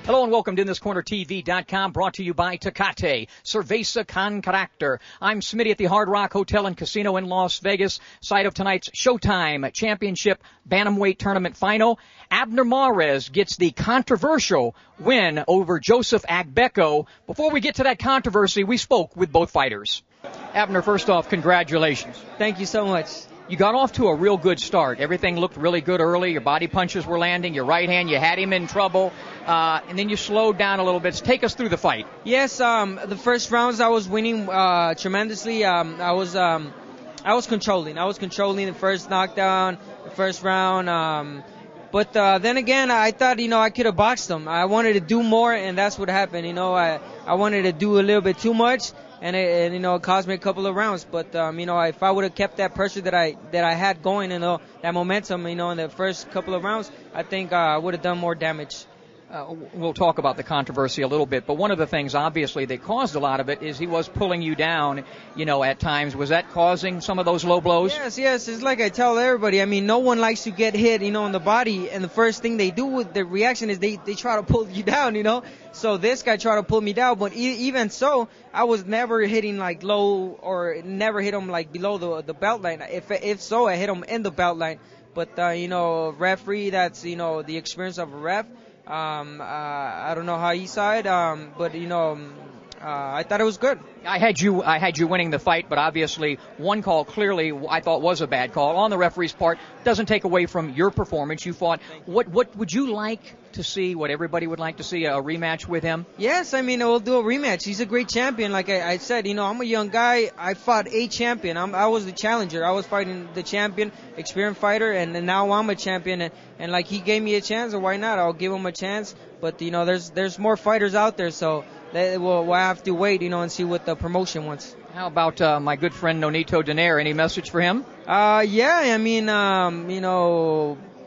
Hello and welcome to InThisCornerTV.com, brought to you by Tecate, Cerveza Tecate. I'm Smitty at the Hard Rock Hotel and Casino in Las Vegas, site of tonight's Showtime Championship Bantamweight Tournament final. Abner Mares gets the controversial win over Joseph Agbeko. Before we get to that controversy, we spoke with both fighters. Abner, first off, congratulations. Thank you so much. You got off to a real good start. Everything looked really good early. Your body punches were landing. Your right hand, you had him in trouble. And then you slowed down a little bit. So take us through the fight. Yes, the first rounds I was winning tremendously. I was controlling. I was controlling the first knockdown, the first round. But then again, I thought, I could have boxed him. I wanted to do more, and that's what happened. I wanted to do a little bit too much. And it cost me a couple of rounds. But, if I would have kept that pressure that I had going, that momentum, in the first couple of rounds, I think I would have done more damage. We'll talk about the controversy a little bit, but one of the things, obviously, that caused a lot of it is he was pulling you down, at times. Was that causing some of those low blows? Yes. It's like I tell everybody. No one likes to get hit, in the body, and the first thing they do with the reaction is they try to pull you down, So this guy tried to pull me down, but even so, I was never hitting like low or never hit him like below the belt line. If so, I hit him in the belt line. But, referee, that's, the experience of a ref. I don't know how he saw it, but I thought it was good. I had you winning the fight, but obviously one call clearly I thought was a bad call on the referee's part. Doesn't take away from your performance. You fought. What would you like to see? What everybody would like to see, a rematch with him? Yes, we'll do a rematch. He's a great champion. Like I said, I'm a young guy. I fought a champion. I was the challenger. I was fighting the champion, experienced fighter, and now I'm a champion. And like he gave me a chance, or why not? I'll give him a chance. But there's more fighters out there, so we'll have to wait, and see what the promotion wants. How about my good friend Nonito Donaire? Any message for him?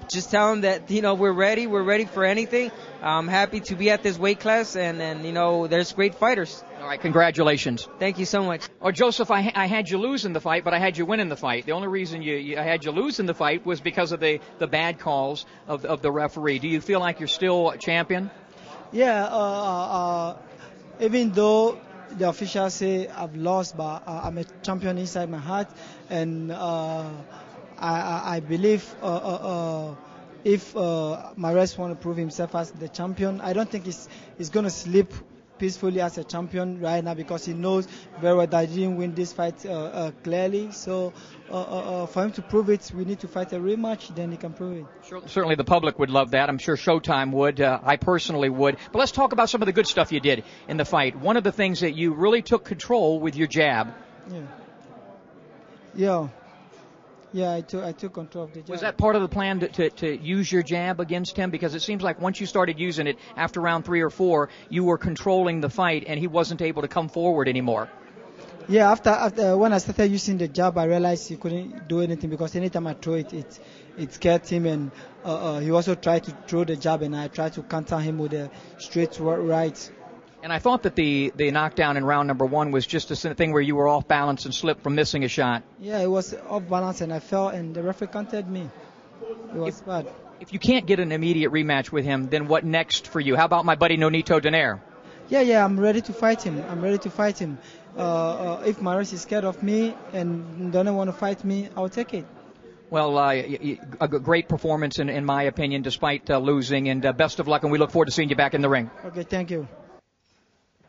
Just tell him that, we're ready. We're ready for anything. I'm happy to be at this weight class, and there's great fighters. All right, congratulations. Thank you so much. Oh, Joseph, I had you lose in the fight, but I had you win in the fight. The only reason I had you lose in the fight was because of the bad calls of the referee. Do you feel like you're still a champion? Yeah, even though the officials say I've lost, but I'm a champion inside my heart, and I believe if Mares want to prove himself as the champion, I don't think he's going to sleep peacefully as a champion right now, because he knows very well that he didn't win this fight clearly. So for him to prove it, we need to fight a rematch, then he can prove it. Sure, certainly the public would love that. I'm sure Showtime would. I personally would. But let's talk about some of the good stuff you did in the fight. One of the things that you really took control with your jab. Yeah, I took control of the jab. Was that part of the plan to use your jab against him? Because it seems like once you started using it after round 3 or 4, you were controlling the fight and he wasn't able to come forward anymore. Yeah, after when I started using the jab, I realized he couldn't do anything, because anytime I throw it scared him, and he also tried to throw the jab, and I tried to counter him with a straight right. And I thought that the knockdown in round number 1 was just a thing where you were off balance and slipped from missing a shot. Yeah, it was off balance, and I fell, and the referee counted me. It was bad. If you can't get an immediate rematch with him, then what next for you? How about my buddy Nonito Donaire? Yeah, I'm ready to fight him. If Mares is scared of me and doesn't want to fight me, I'll take it. Well, a great performance in my opinion, despite losing, and best of luck, and we look forward to seeing you back in the ring. Okay, thank you.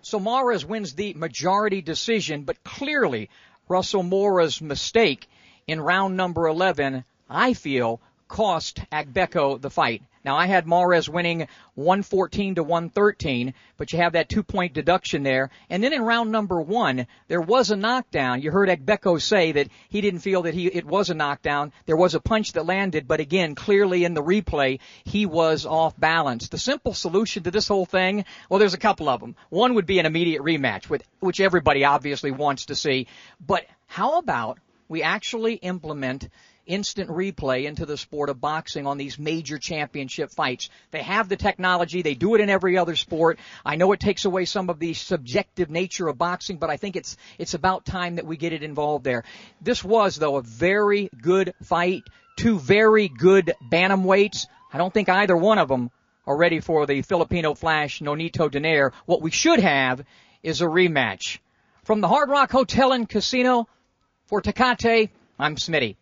So Mares wins the majority decision, but clearly Russell Mora's mistake in round number 11, I feel, cost Agbeko the fight. Now, I had Mares winning 114 to 113, but you have that 2-point deduction there. And then in round number 1, there was a knockdown. You heard Agbeko say that he didn't feel that it was a knockdown. There was a punch that landed, but again, clearly in the replay, he was off balance. The simple solution to this whole thing, well, there's a couple of them. One would be an immediate rematch, which everybody obviously wants to see. But how about we actually implement instant replay into the sport of boxing on these major championship fights? They have the technology. They do it in every other sport. I know it takes away some of the subjective nature of boxing, but I think it's about time that we get it involved there. This was, though, a very good fight. 2 very good bantamweights. I don't think either one of them are ready for the Filipino Flash Nonito Donaire. What we should have is a rematch. From the Hard Rock Hotel and Casino, for Tecate, I'm Smitty.